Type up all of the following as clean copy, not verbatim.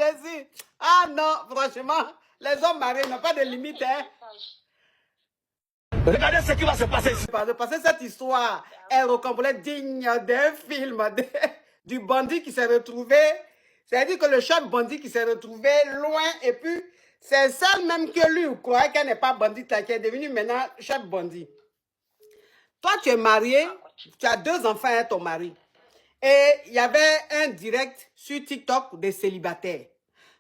Jésus. Ah non, franchement, les hommes mariés n'ont pas de limite. Hein. Regardez ce qui va se passer ici. Parce que cette histoire est recomblée digne d'un film, du bandit qui s'est retrouvé. C'est-à-dire que le chef bandit qui s'est retrouvé loin et puis c'est celle même que lui croyait qu'elle n'est pas bandit, qui est devenue maintenant chef bandit. Toi, tu es marié, tu as 2 enfants et ton mari. Et il y avait un direct sur TikTok des célibataires.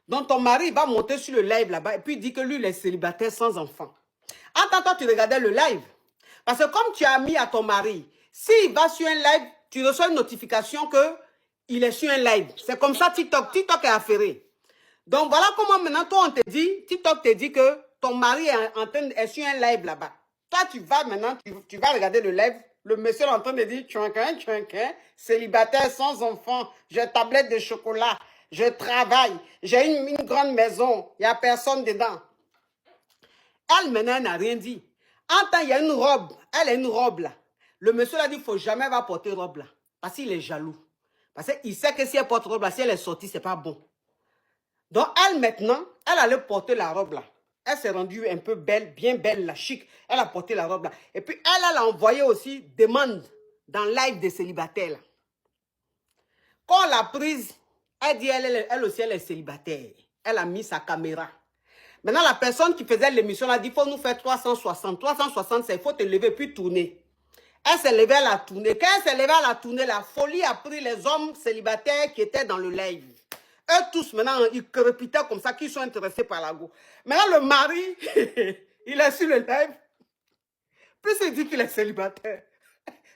Donc ton mari va monter sur le live là-bas et puis il dit que lui, il est célibataire sans enfant. En tant que toi, tu regardais le live. Parce que comme tu as mis à ton mari, s'il va sur un live, tu reçois une notification qu'il est sur un live. C'est comme ça TikTok. TikTok est affairé. Donc voilà comment maintenant, toi, on te dit, TikTok te dit que ton mari est sur un live là-bas. Toi, tu vas maintenant, tu vas regarder le live. Le monsieur est en train de dire, tchouinquin, célibataire sans enfant, j'ai tablette de chocolat, je travaille, j'ai une grande maison, il n'y a personne dedans. Elle, maintenant, n'a rien dit. En temps, il y a une robe. Elle a une robe là. Le monsieur l'a dit, il ne faut jamais va porter robe là. Parce qu'il est jaloux. Parce qu'il sait que si elle porte robe là, si elle est sortie, ce n'est pas bon. Donc, elle, maintenant, elle allait porter la robe là. Elle s'est rendue un peu belle, bien belle, là, chic. Elle a porté la robe là. Et puis, elle a envoyé aussi demande dans le live des célibataires là. Quand on l'a prise, elle dit, elle aussi, elle est célibataire. Elle a mis sa caméra. Maintenant, la personne qui faisait l'émission a dit, il faut nous faire 360. 360, c'est il faut te lever puis tourner. Elle s'est levée à la tournée. Quand elle s'est levée à la tournée, la folie a pris les hommes célibataires qui étaient dans le live. Eux tous, maintenant, ils crépitaient comme ça, qu'ils sont intéressés par la go. Maintenant, le mari, il est sur le live. Plus il dit qu'il est célibataire.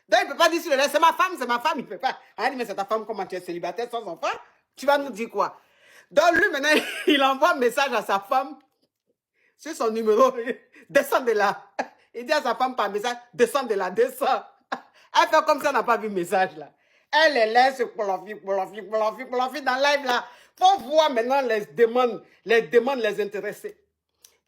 Donc, il ne peut pas dire sur le live, c'est ma femme, il ne peut pas. Elle dit, mais c'est ta femme, comment tu es célibataire sans enfant? Tu vas nous dire quoi? Donc, lui, maintenant, il envoie un message à sa femme. Sur son numéro, descends de là. Il dit à sa femme par message, descends de là, descends. Elle fait comme ça, elle n'a pas vu le message là. Elle les laisse polofi dans le live là. Faut voir maintenant les demandes les intéresser.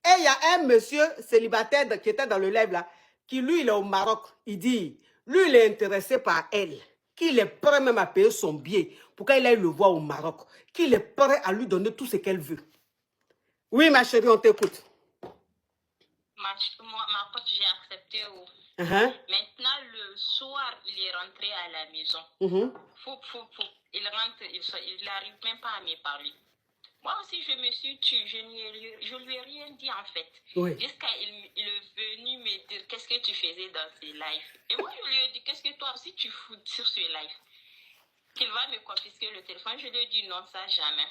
Et il y a un monsieur célibataire qui était dans le live là, qui lui, il est au Maroc. Il dit, lui, il est intéressé par elle. Qu'il est prêt même à payer son billet pour qu'elle aille le voir au Maroc. Qu'il est prêt à lui donner tout ce qu'elle veut. Oui, ma chérie, on t'écoute. Ma pote, j'ai accepté. Maintenant, le soir, il est rentré à la maison. Il rentre, il n'arrive même pas à me parler. Moi aussi, je me suis tue. Je lui ai rien dit, en fait. Jusqu'à il est venu me dire qu'est-ce que tu faisais dans ces lives. Et moi, je lui ai dit, qu'est-ce que toi aussi tu fous sur ce live? Qu'il va me confisquer le téléphone. Je lui ai dit, non, ça jamais.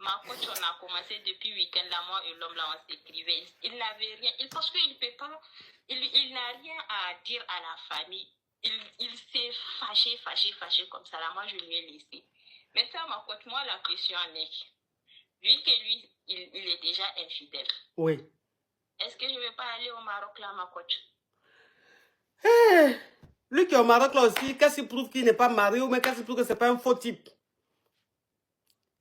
Ma coach, on a commencé depuis le week-end, là, moi et l'homme, là, on s'écrivait. Il n'avait rien, parce qu'il ne peut pas, il n'a rien à dire à la famille. Il s'est fâché comme ça, là, moi, je lui ai laissé. Maintenant, ma coach, moi, la question en est, vu que lui, il est déjà infidèle. Oui. Est-ce que je ne vais pas aller au Maroc, là, ma coach? Hey, lui qui est au Maroc, là aussi, qu'est-ce qui prouve qu'il n'est pas marié ou mais qu'est-ce qui prouve que ce n'est pas un faux type?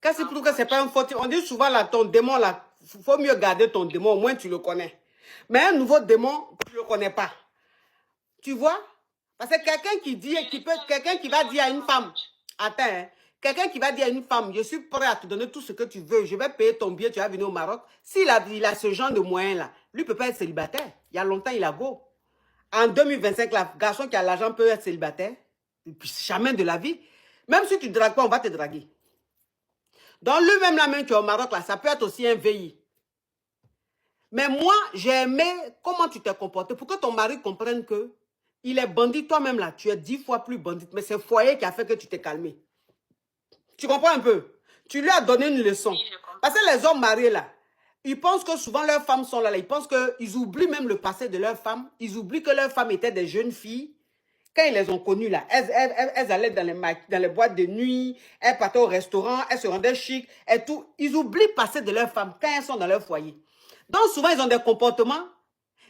Qu'est-ce qui prouve que ce n'est pas un faux type? On dit souvent, là, ton démon, là, il faut mieux garder ton démon, au moins tu le connais. Mais un nouveau démon, tu ne le connais pas. Tu vois? Parce que quelqu'un qui dit, quelqu'un qui va dire à une femme, attends, hein, quelqu'un qui va dire à une femme, je suis prêt à te donner tout ce que tu veux, je vais payer ton billet, tu vas venir au Maroc. S'il a ce genre de moyens-là, lui ne peut pas être célibataire. Il y a longtemps, il a beau. En 2025, le garçon qui a l'argent peut être célibataire. Jamais de la vie. Même si tu ne dragues pas, on va te draguer. Donc, lui-même, la main qui est au Maroc, là, ça peut être aussi un VI. Mais moi, j'ai aimé comment tu t'es comporté pour que ton mari comprenne que il est bandit. Toi-même, là, tu es 10 fois plus bandit. Mais c'est le foyer qui a fait que tu t'es calmé. Tu comprends un peu? Tu lui as donné une leçon. Oui, parce que les hommes mariés, là, ils pensent que souvent leurs femmes sont là. Ils pensent qu'ils oublient même le passé de leurs femmes. Ils oublient que leurs femmes étaient des jeunes filles. Quand ils les ont connues, là, elles allaient dans les boîtes de nuit, elles partaient au restaurant, elles se rendaient chic et tout. Ils oublient le passé de leurs femmes quand elles sont dans leur foyer. Donc, souvent, ils ont des comportements.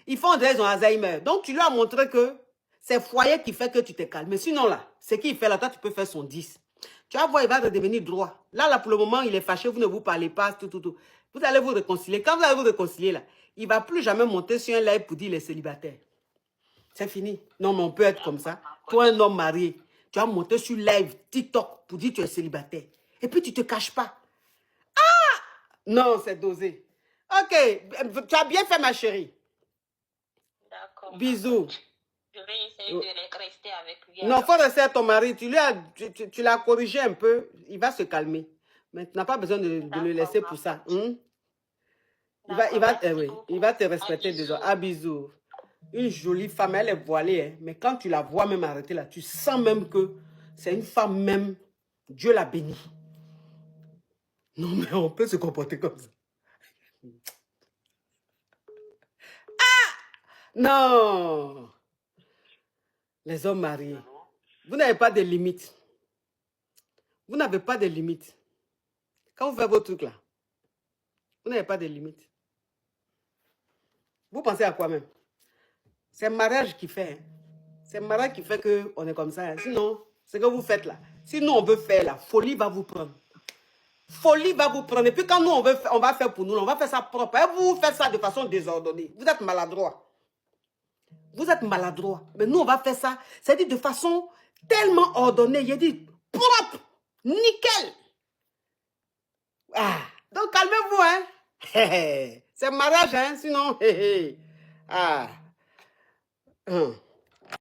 Ils font ils ont Alzheimer. Donc, tu lui as montré que c'est le foyer qui fait que tu t'es calme. Mais sinon, là, ce qu'il fait là, toi, tu peux faire son 10. Tu vas voir, il va redevenir droit. Là, pour le moment, il est fâché, vous ne vous parlez pas, tout. Vous allez vous réconcilier. Quand vous allez vous réconcilier, là, il ne va plus jamais monter sur un live pour dire qu'il est célibataire. C'est fini. Non, mais on peut être comme ça. Toi, un homme marié, tu vas monter sur live, TikTok, pour dire que tu es célibataire. Et puis, tu ne te caches pas. Non, c'est dosé. Ok, tu as bien fait, ma chérie. D'accord. Bisous. Je vais essayer de rester avec lui. Non, il faut rester à ton mari. Tu l'as corrigé un peu. Il va se calmer. Mais tu n'as pas besoin de le laisser pour ça. Il va te respecter déjà. À bisous. Une jolie femme, elle est voilée. Hein, mais quand tu la vois même arrêter là, tu sens même que c'est une femme même. Dieu l'a bénie. Non, mais on peut se comporter comme ça. Non. Les hommes mariés. Vous n'avez pas de limites. Vous n'avez pas de limites. Quand vous faites vos trucs là, vous n'avez pas de limites. Vous pensez à quoi même? C'est le mariage qui fait. Hein. C'est le mariage qui fait qu'on est comme ça. Hein. Sinon, ce que vous faites là, sinon on veut faire la folie va vous prendre. Folie va vous prendre. Et puis quand nous, on va faire pour nous, on va faire ça propre. Et vous faites ça de façon désordonnée. Vous êtes maladroit. Vous êtes maladroit. Mais nous, on va faire ça, c'est-à-dire de façon tellement ordonnée. Il dit propre, nickel. Ah, donc calmez-vous, hein. C'est mariage, hein, sinon. Ah.